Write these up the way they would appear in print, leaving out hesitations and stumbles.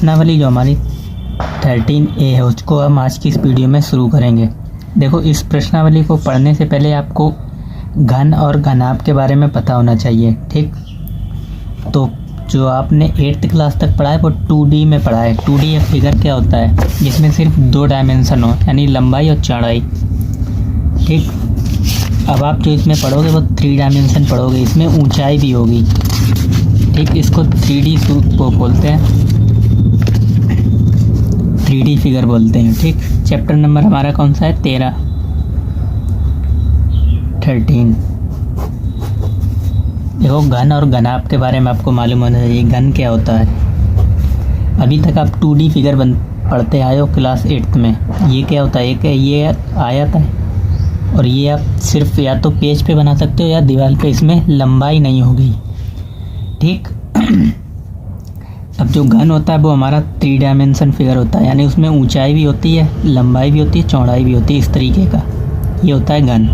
प्रश्नावली जो हमारी 13A है उसको हम आज की इस वीडियो में शुरू करेंगे। देखो, इस प्रश्नावली को पढ़ने से पहले आपको घन और घनाभ के बारे में पता होना चाहिए। ठीक, तो जो आपने 8th क्लास तक पढ़ा है वो 2D में पढ़ा है। 2D एक फिगर क्या होता है जिसमें सिर्फ 2 डायमेंशन हो, यानी लंबाई और चौड़ाई। ठीक, अब आप जो इसमें पढ़ोगे वो 3 डायमेंशन पढ़ोगे, इसमें ऊंचाई भी होगी। ठीक, इसको 3D वो बोलते हैं, 3D फिगर बोलते हैं। ठीक, चैप्टर नंबर हमारा कौन सा है? 13। देखो, घन और घनाभ के बारे में आपको मालूम होना चाहिए। घन क्या होता है? अभी तक आप 2D फिगर पढ़ते आए हो क्लास 8th में। ये क्या होता है? ये आयत है और ये आप सिर्फ या तो पेज पे बना सकते हो या दीवार पे। इसमें लंबाई नहीं होगी। ठीक, अब जो घन होता है वो हमारा 3 डायमेंशन फिगर होता है, यानी उसमें ऊंचाई भी होती है, लंबाई भी होती है, चौड़ाई भी होती है। इस तरीके का ये होता है घन।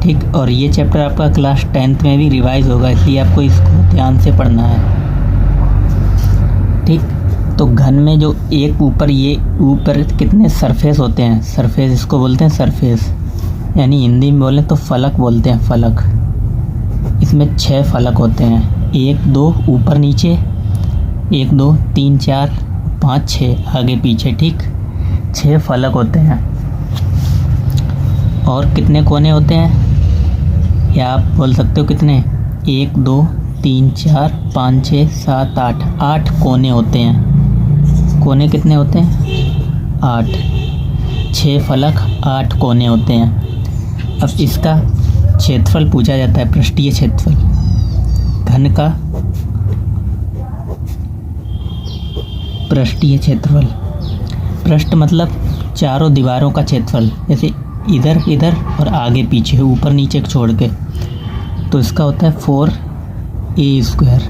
ठीक, और ये चैप्टर आपका क्लास 10th में भी रिवाइज होगा, इसलिए आपको इसको ध्यान से पढ़ना है। ठीक, तो घन में जो एक ऊपर कितने सरफेस होते हैं? सरफेस इसको बोलते हैं, सरफेस, यानी हिंदी में बोलें तो फलक बोलते हैं, फलक। इसमें 6 फलक होते हैं, 1 2 ऊपर नीचे, 1 2 3 4 5 6 आगे पीछे। ठीक, 6 फलक होते हैं। और कितने कोने होते हैं, या आप बोल सकते हो कितने? 1 2 3 4 5 6 7 8 8 कोने होते हैं। कोने कितने होते हैं? 8। 6 फलक, 8 कोने होते हैं। अब इसका क्षेत्रफल पूछा जाता है, पृष्ठीय क्षेत्रफल। घन का पृष्ठीय क्षेत्रफल, पृष्ठ मतलब चारों दीवारों का क्षेत्रफल, जैसे इधर इधर और आगे पीछे, ऊपर नीचे छोड़ के, तो इसका होता है 4A²।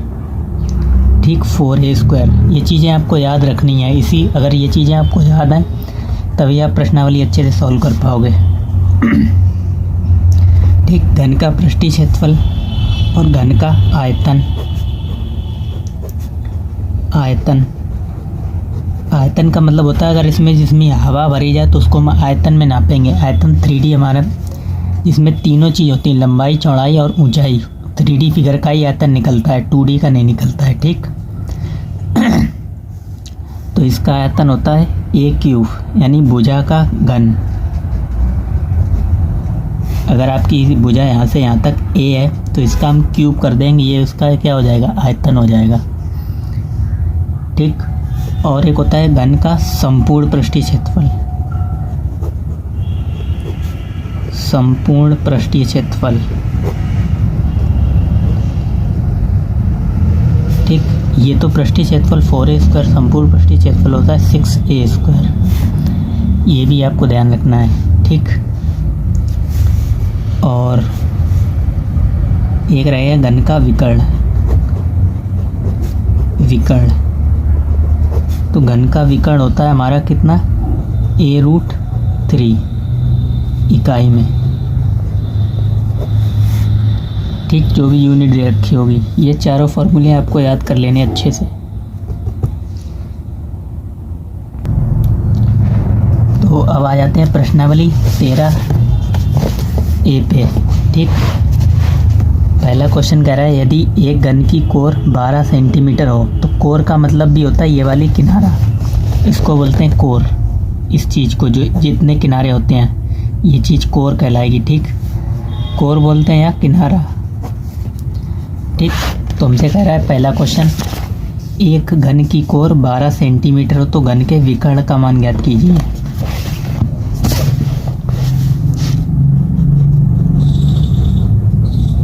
ठीक, 4A²। ये चीज़ें आपको याद रखनी है। अगर ये चीज़ें आपको याद आएँ तभी आप प्रश्नावली अच्छे से सॉल्व कर पाओगे। ठीक, घन का पृष्ठीय क्षेत्रफल और घन का आयतन। आयतन का मतलब होता है अगर जिसमें हवा भरी जाए तो उसको हम आयतन में नापेंगे। आयतन 3D हमारा, जिसमें तीनों चीज़ होती हैं, लंबाई, चौड़ाई और ऊंचाई। 3D फिगर का ही आयतन निकलता है, 2D का नहीं निकलता है। ठीक, तो इसका आयतन होता है A³, यानी भुजा का घन। अगर आपकी भुजा यहाँ से यहाँ तक A है तो इसका हम क्यूब कर देंगे, ये उसका क्या हो जाएगा? आयतन हो जाएगा। ठीक, और एक होता है घन का संपूर्ण पृष्ठीय क्षेत्रफल। संपूर्ण पृष्ठीय क्षेत्रफल। ठीक, ये तो पृष्ठीय क्षेत्रफल 4A², संपूर्ण पृष्ठीय क्षेत्रफल होता है 6A²। ये भी आपको ध्यान रखना है। ठीक, और एक रहेगा घन का विकर्ण। तो घन का विकर्ण होता है हमारा कितना? A√3 इकाई में। ठीक, जो भी यूनिट दे रखी होगी। ये चारों फॉर्मूले आपको याद कर लेने अच्छे से। तो अब आ जाते हैं प्रश्नावली 13A पे। ठीक, पहला क्वेश्चन कह रहा है यदि एक घन की कोर 12 सेंटीमीटर हो, तो कोर का मतलब भी होता है ये वाली किनारा, इसको बोलते हैं कोर। इस चीज़ को जो जितने किनारे होते हैं ये चीज़ कोर कहलाएगी। ठीक, कोर बोलते हैं या किनारा। ठीक, तो हमसे कह रहा है पहला क्वेश्चन, एक घन की कोर 12 सेंटीमीटर हो तो घन के विकर्ण का मान ज्ञात कीजिए।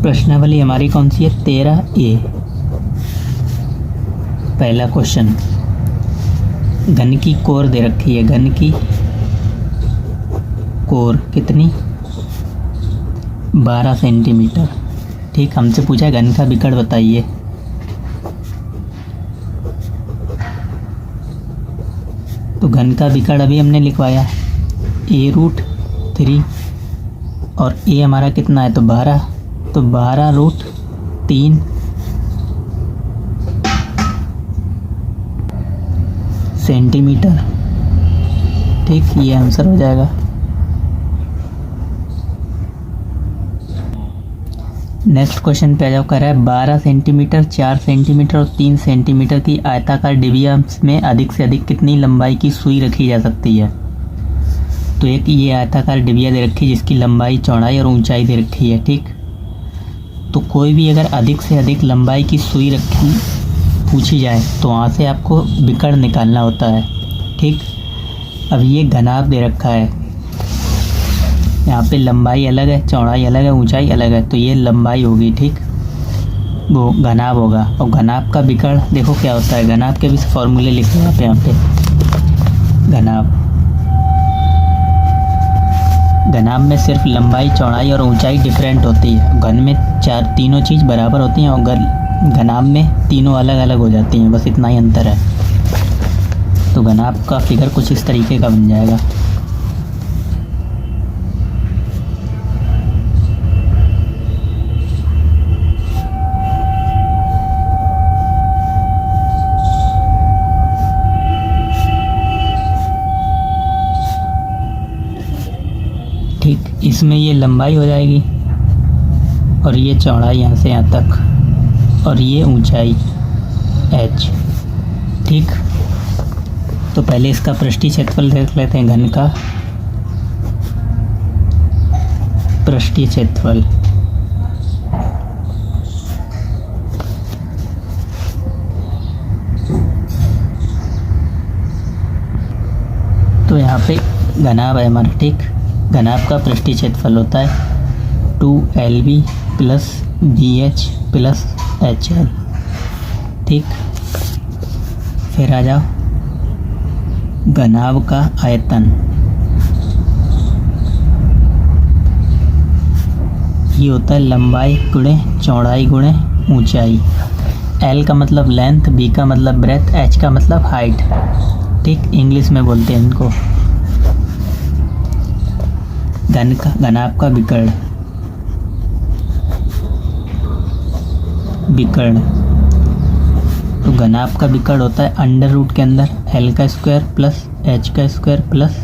प्रश्नावली हमारी कौन सी है? 13A। पहला क्वेश्चन, घन की कोर दे रखी है। घन की कोर कितनी? 12 सेंटीमीटर। ठीक, हमसे पूछा है घन का विकर्ण बताइए। तो घन का विकर्ण अभी हमने लिखवाया A√3 और A हमारा कितना है? तो 12, तो 12√3 सेंटीमीटर। ठीक, ये आंसर हो जाएगा। नेक्स्ट क्वेश्चन पे आ जाओ। कह रहा है 12 सेंटीमीटर, 4 सेंटीमीटर और 3 सेंटीमीटर की आयताकार डिबिया में अधिक से अधिक कितनी लंबाई की सुई रखी जा सकती है। तो एक ये आयताकार डिबिया दे रखी है जिसकी लंबाई, चौड़ाई और ऊंचाई दे रखी है। ठीक, तो कोई भी अगर अधिक से अधिक लंबाई की सुई रखी पूछी जाए तो वहाँ से आपको विकर्ण निकालना होता है। ठीक, अब ये घनाभ दे रखा है, यहाँ पे लंबाई अलग है, चौड़ाई अलग है, ऊंचाई अलग है, तो ये लंबाई होगी। ठीक, वो घनाभ होगा। और घनाभ का विकर्ण देखो क्या होता है, घनाभ के भी फॉर्मूले लिखे हैं आप यहाँ पे। घनाभ में सिर्फ लंबाई, चौड़ाई और ऊंचाई डिफरेंट होती है। घन में तीनों चीज़ बराबर होती हैं और घनाभ में तीनों अलग अलग हो जाती हैं, बस इतना ही अंतर है। तो घनाभ का फिगर कुछ इस तरीके का बन जाएगा। ठीक, इसमें ये लंबाई हो जाएगी और ये चौड़ाई यहाँ से यहाँ तक और ये ऊंचाई h। ठीक, तो पहले इसका पृष्ठीय क्षेत्रफल देख लेते हैं। घन का पृष्ठीय क्षेत्रफल तो यहाँ पे घनाभ है हमारा। ठीक, घनाभ का पृष्ठीय क्षेत्रफल होता है 2LB plus BH plus HL। ठीक, फिर आ जाओ घनाभ का आयतन। ये होता है लंबाई गुणे चौड़ाई गुणे ऊंचाई। L का मतलब लेंथ, B का मतलब ब्रेथ, H का मतलब हाइट। ठीक, इंग्लिश में बोलते हैं इनको। घनाभ का विकर्ण तो घनाभ का विकर्ण होता है अंडर रूट के अंदर L का स्क्वायर प्लस H का स्क्वायर प्लस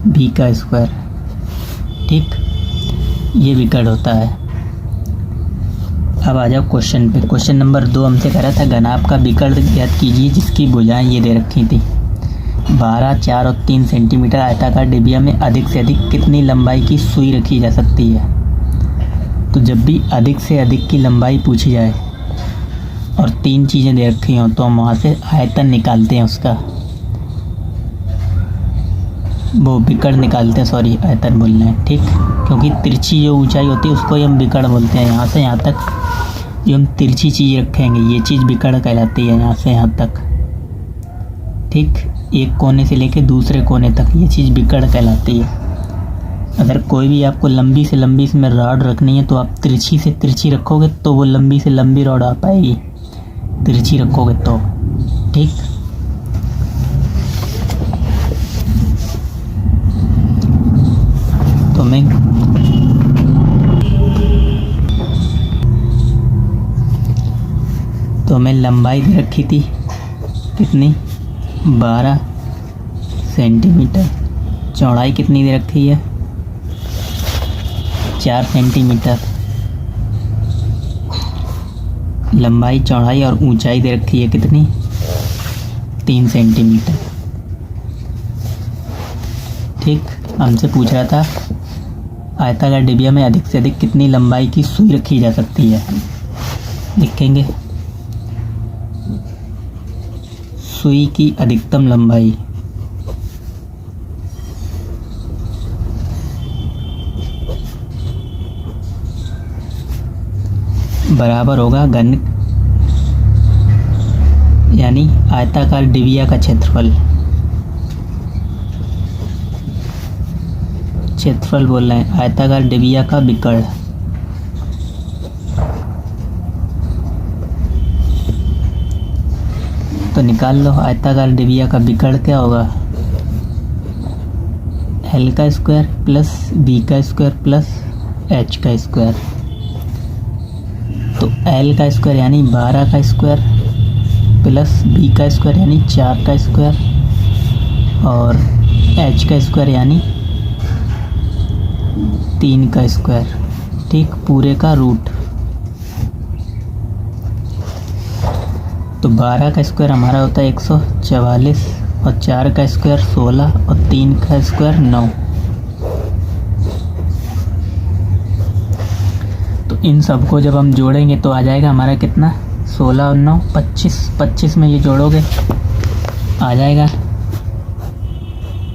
B का स्क्वायर। ठीक, ये विकर्ण होता है। अब आ जाओ क्वेश्चन पे। क्वेश्चन नंबर 2 हमसे कह रहा था घनाभ का विकर्ण ज्ञात कीजिए जिसकी भुजाएं ये दे रखी थी। 12, 4 और 3 सेंटीमीटर आयताकार डिबिया में अधिक से अधिक कितनी लंबाई की सुई रखी जा सकती है। तो जब भी अधिक से अधिक की लंबाई पूछी जाए और 3 चीज़ें दे रखी हों तो हम वहाँ से आयतन निकालते हैं, उसका वो विकर्ण निकालते हैं। सॉरी, आयतन बोलना है। ठीक, क्योंकि तिरछी जो ऊंचाई होती है उसको ही हम विकर्ण बोलते हैं। यहाँ से यहाँ तक जो हम तिरछी चीज़ रखेंगे ये चीज़ विकर्ण कहलाती है, यहाँ से यहाँ तक। ठीक, एक कोने से लेके दूसरे कोने तक ये चीज़ विकर्ण कहलाती है। अगर कोई भी आपको लंबी से लंबी इसमें रॉड रखनी है तो आप तिरछी से तिरछी रखोगे तो वो लंबी से लंबी रॉड आ पाएगी, तिरछी रखोगे तो। ठीक, तो हमें लंबाई दे रखी थी कितनी, 12 सेंटीमीटर। चौड़ाई कितनी दे रखी है, 4 सेंटीमीटर। लंबाई, चौड़ाई और ऊंचाई दे रखी है कितनी, 3 सेंटीमीटर। ठीक, हमसे पूछ रहा था आयताकार डिबिया में अधिक से अधिक कितनी लंबाई की सुई रखी जा सकती है। लिखेंगे सुई की अधिकतम लंबाई बराबर होगा घन यानी आयताकार डिबिया का क्षेत्रफल बोल रहे हैं, आयताकार डिबिया का विकर्ण। तो निकाल लो आयताकार डिबिया का विकर्ण क्या होगा, L का स्क्वायर प्लस B का स्क्वायर प्लस H का स्क्वायर। तो L का स्क्वायर यानी 12 का स्क्वायर प्लस बी का स्क्वायर यानी 4 का स्क्वायर और एच का स्क्वायर यानी 3 का स्क्वायर, ठीक, पूरे का रूट। तो 12 का स्क्वायर हमारा होता है 144 और 4 का स्क्वायर 16 और 3 का स्क्वायर 9। तो इन सबको जब हम जोड़ेंगे तो आ जाएगा हमारा कितना, 16 और 9 25, 25 में ये जोड़ोगे आ जाएगा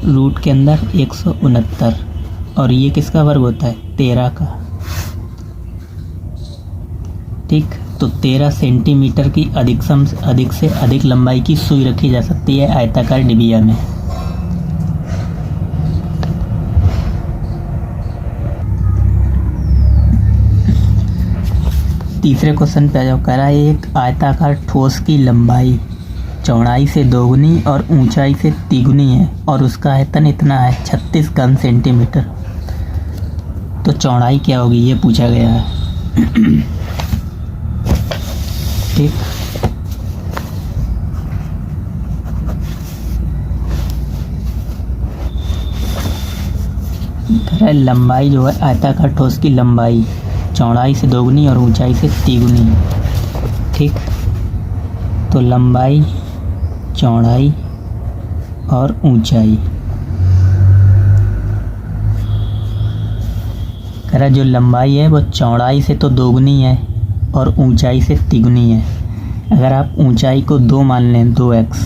रूट के अंदर 169 और ये किसका वर्ग होता है, 13 का, ठीक। तो 13 सेंटीमीटर की अधिक से अधिक लंबाई की सुई रखी जा सकती है आयताकार डिबिया में। तीसरे क्वेश्चन पे आ जाओ। कह रहा है एक आयताकार ठोस की लंबाई चौड़ाई से दोगुनी और ऊंचाई से तिगुनी है और उसका आयतन इतना है 36 घन सेंटीमीटर। तो चौड़ाई क्या होगी ये पूछा गया है, ठीक। लंबाई जो है आयताकार ठोस की लंबाई चौड़ाई से दोगुनी और ऊंचाई से तिगुनी, ठीक। तो लंबाई, चौड़ाई और ऊंचाई, कह रहा जो लंबाई है वो चौड़ाई से तो दोगुनी है और ऊंचाई से तिगुनी है। अगर आप ऊंचाई को 2 मान लें, 2x,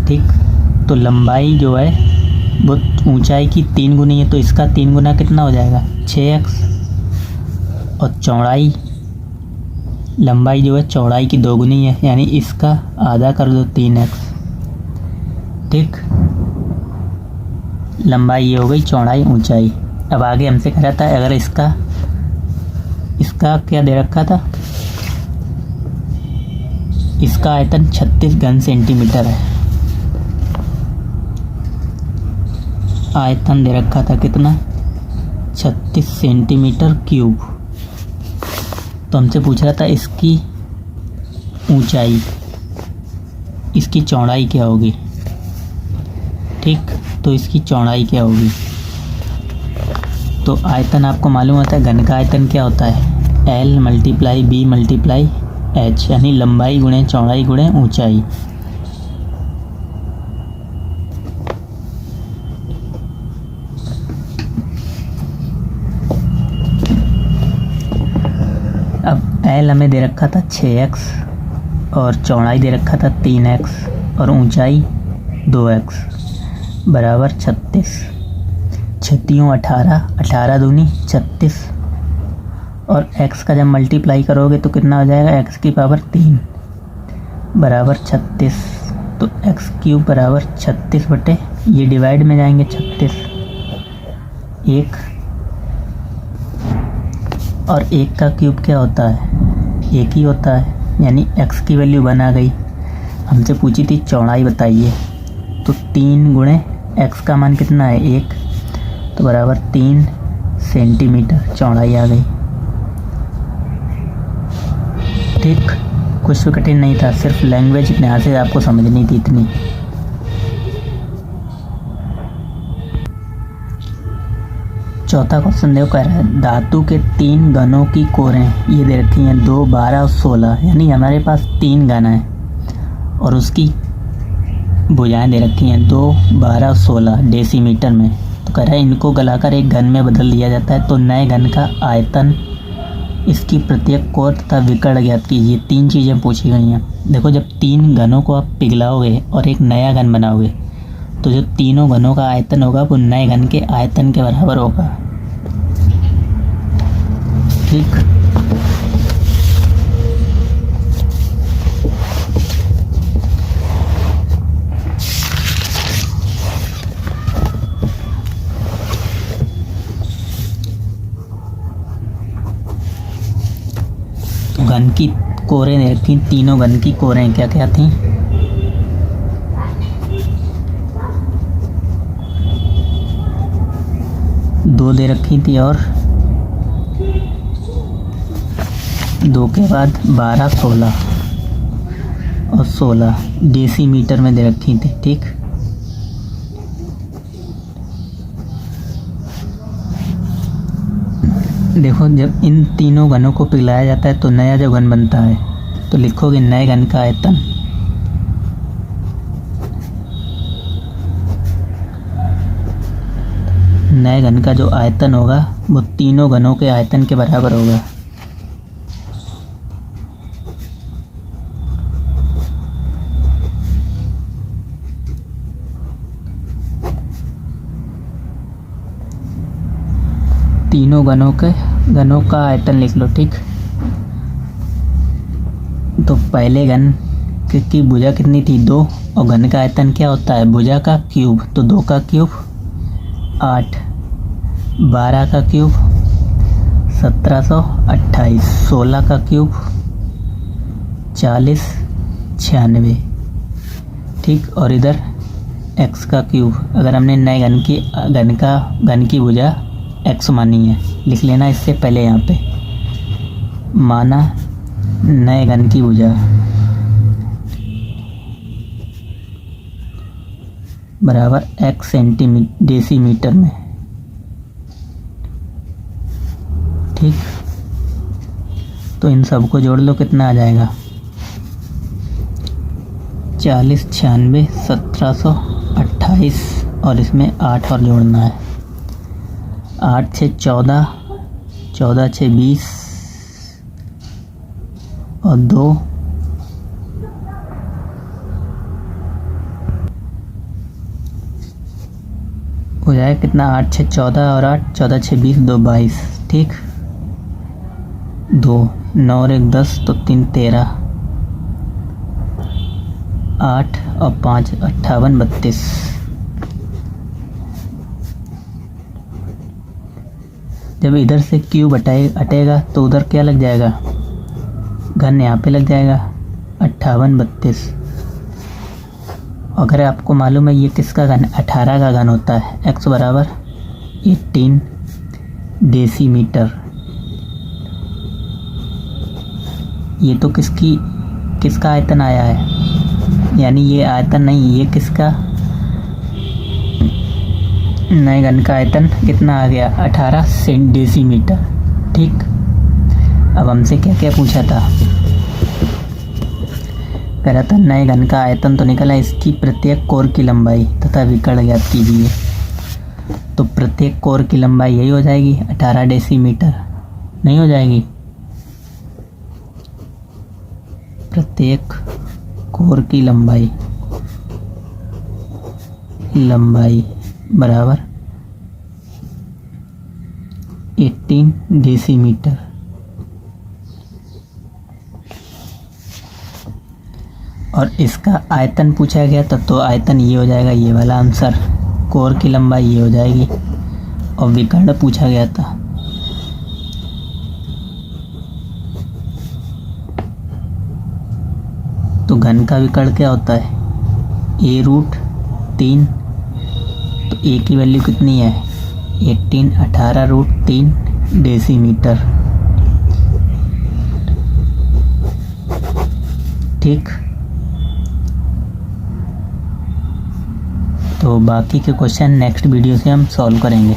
ठीक, तो लंबाई जो है वो ऊंचाई की 3 गुनी है, तो इसका 3 गुना कितना हो जाएगा, 6x। और चौड़ाई, लंबाई जो है चौड़ाई की 2 गुनी है, यानी इसका आधा कर दो 3x, ठीक। लंबाई ये हो गई, चौड़ाई, ऊंचाई। अब आगे हमसे कह रहा था अगर इसका क्या दे रखा था, इसका आयतन 36 घन सेंटीमीटर है। आयतन दे रखा था कितना, 36 सेंटीमीटर क्यूब। तो हमसे पूछ रहा था इसकी ऊंचाई, इसकी चौड़ाई क्या होगी, ठीक। तो इसकी चौड़ाई क्या होगी, तो आयतन आपको मालूम होता है, घन का आयतन क्या होता है, L × B × H, यानी लंबाई गुणे चौड़ाई गुणे ऊंचाई। अब L हमें दे रखा था 6x और चौड़ाई दे रखा था 3x और ऊंचाई 2x बराबर 36। 36 18, 18 दूनी 36 और x का जब मल्टीप्लाई करोगे तो कितना हो जाएगा, x की पावर 3 बराबर 36। तो x क्यूब बराबर 36 बटे, ये डिवाइड में जाएंगे 36, 1 और 1 का क्यूब क्या होता है, 1 ही होता है, यानी x की वैल्यू 1 आ गई। हमसे पूछी थी चौड़ाई बताइए, तो 3 गुणे x का मान कितना है, 1, तो बराबर 3 सेंटीमीटर चौड़ाई आ गई, ठीक। कुछ भी कठिन नहीं था, सिर्फ लैंग्वेज यहाँ से आपको समझनी थी इतनी। चौथा क्वेश्चन देखो, कह रहा है धातु के 3 घनों की कोरें ये दे रखी हैं 2, 12 और 16, यानी हमारे पास 3 घन है और उसकी भुजाएं दे रखी हैं 2, 12 और 16 डेसीमीटर में। तो कह रहा है इनको गलाकर एक घन में बदल दिया जाता है तो नए घन का आयतन, इसकी प्रत्येक कोर तथा विकर्ण ज्ञात कीजिए। 3 चीज़ें पूछी गई हैं। देखो जब 3 घनों को आप पिघलाओगे और एक नया घन बनाओगे तो जो तीनों घनों का आयतन होगा वो नए घन के आयतन के बराबर होगा, ठीक। घन की कोरें दे रखी, तीनों घन की कोरें क्या क्या थी, दो दे रखी थी और 2 के बाद 12, 16, और 16 डेसीमीटर में दे रखी थी। ठीक, देखो जब इन तीनों घनों को पिघलाया जाता है तो नया जो घन बनता है, तो लिखोगे नए घन का आयतन। नए घन का जो आयतन होगा वो तीनों घनों के आयतन के बराबर होगा। तीनों घनों का आयतन लिख लो। ठीक, तो पहले घन की भुजा कितनी थी? 2, और घन का आयतन क्या होता है? भुजा का क्यूब, तो 2 का क्यूब 8, 12 का क्यूब 1728, 16 का क्यूब 40, 96। ठीक, और इधर x का क्यूब, अगर हमने नए घन की भुजा x मानी है, लिख लेना इससे पहले यहाँ पे, माना नए घन की भुजा बराबर x डेसीमीटर में। ठीक, तो इन सबको जोड़ लो, कितना आ जाएगा? 40, 96, 1728, और इसमें 8 और जोड़ना है। 8 6 14, 14 6 20, और 2 हो जाए कितना? 8 6 14 और 8 14 6 20, 2 22। ठीक, 2 9 और 1 10, तो 3 13, 8 और 5 58 32। जब इधर से क्यूब हटेगा तो उधर क्या लग जाएगा? घन यहाँ पे लग जाएगा 58 32। अगर आपको मालूम है ये किसका घन? 18 का घन होता है। x बराबर 18 डेसीमीटर। ये तो किसका आयतन आया है? यानी ये आयतन नहीं, ये किसका? नए घन का आयतन कितना आ गया? 18 डेसीमीटर। ठीक, अब हमसे क्या क्या पूछा था? कह रहा था नए घन का आयतन तो निकला, इसकी प्रत्येक कोर की लंबाई तथा विकर्ण ज्ञात कीजिए। तो प्रत्येक कोर की लंबाई यही हो जाएगी 18 डेसीमीटर, नहीं हो जाएगी? प्रत्येक कोर की लंबाई बराबर 18 डेसीमीटर। और इसका आयतन पूछा गया था, तो आयतन ये हो जाएगा, ये वाला आंसर। कोर की लंबाई ये हो जाएगी, और विकर्ण पूछा गया था। तो घन का विकर्ण क्या होता है? a√3, तो a की वैल्यू कितनी है? 18, 18√3 डेसीमीटर। ठीक, तो बाकी के क्वेश्चन नेक्स्ट वीडियो से हम सॉल्व करेंगे।